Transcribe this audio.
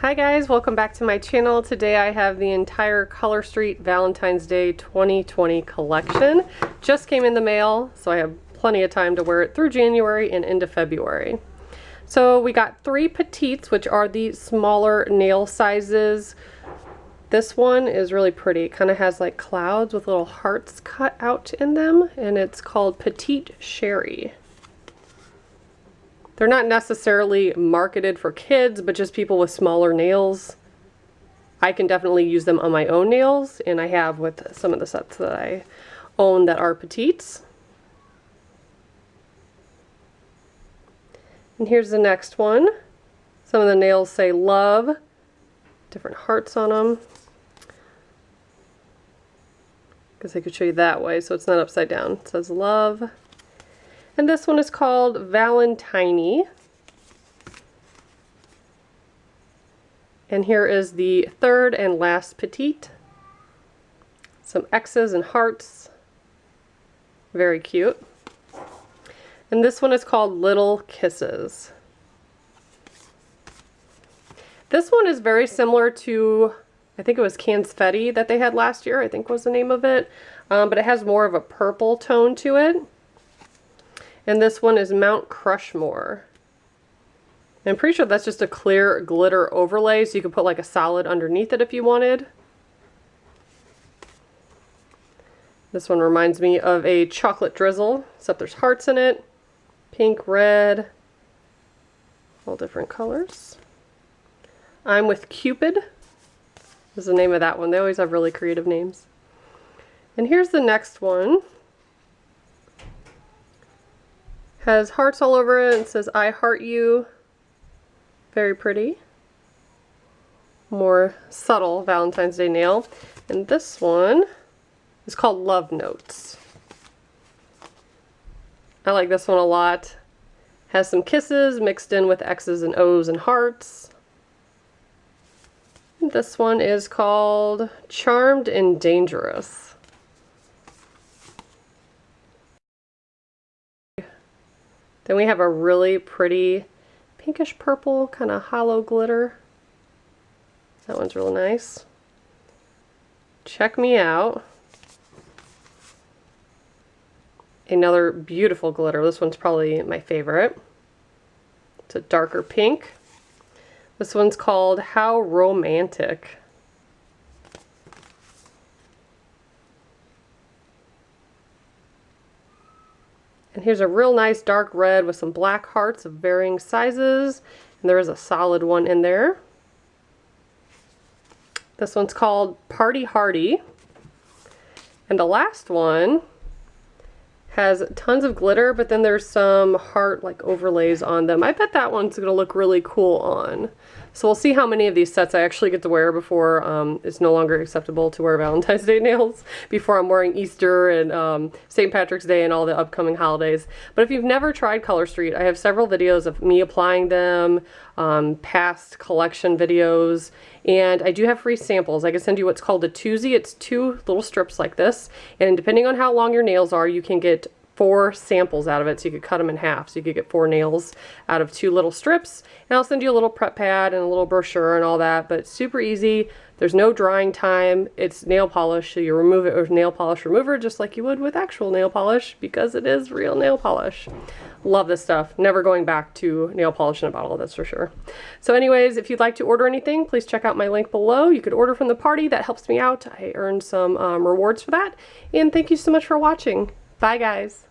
Hi guys, welcome back to my channel. Today I have the entire Color Street Valentine's Day 2020 collection. Just came in the mail, so I have plenty of time to wear it through January and into February. So we got 3 petites, which are the smaller nail sizes. This one is really pretty. It kind of has like clouds with little hearts cut out in them, and it's called Petite Cherie. They're not necessarily marketed for kids, but just people with smaller nails. I can definitely use them on my own nails, and I have with some of the sets that I own that are petites. And here's the next one. Some of the nails say love, different hearts on them. Guess I could show you that way so it's not upside down. It says love. And this one is called Valen-tiny. And here is the third and last petite. Some X's and hearts. Very cute. And this one is called Little Kisses. This one is very similar to, I think it was Confetti that they had last year, I think was the name of it. But it has more of a purple tone to it. And this one is Mount Crushmore. I'm pretty sure that's just a clear glitter overlay, so you could put like a solid underneath it if you wanted. This one reminds me of a chocolate drizzle, except there's hearts in it. Pink, red, all different colors. I'm with Cupid is the name of that one. They always have really creative names. And here's the next one. Has hearts all over it and says I heart you. Very pretty. More subtle Valentine's Day nail. And this one is called Love Notes. I like this one a lot. Has some kisses mixed in with X's and O's and hearts. And this one is called Charmed and Dangerous. Then we have a really pretty pinkish purple kind of hollow glitter. That one's real nice. Check Me Out. Another beautiful glitter. This one's probably my favorite. It's a darker pink. This one's called How Romantic. And here's a real nice dark red with some black hearts of varying sizes. And there is a solid one in there. This one's called Party Hearty. And the last one has tons of glitter, but then there's some heart like overlays on them. I bet that one's gonna look really cool on. So we'll see how many of these sets I actually get to wear before it's no longer acceptable to wear Valentine's Day nails, before I'm wearing Easter and St. Patrick's Day and all the upcoming holidays. But if you've never tried Color Street, I have several videos of me applying them, past collection videos, and I do have free samples. I can send you what's called a twosie. It's 2 little strips like this, and depending on how long your nails are, you can get 4 samples out of it, so you could cut them in half, so you could get 4 nails out of 2 little strips. And I'll send you a little prep pad and a little brochure and all that, but it's super easy. There's no drying time. It's nail polish, so you remove it with nail polish remover just like you would with actual nail polish, because it is real nail polish. Love this stuff. Never going back to nail polish in a bottle, that's for sure. So anyways, if you'd like to order anything, please check out my link below. You could order from the party. That helps me out. I earned some rewards for that. And thank you so much for watching. Bye guys.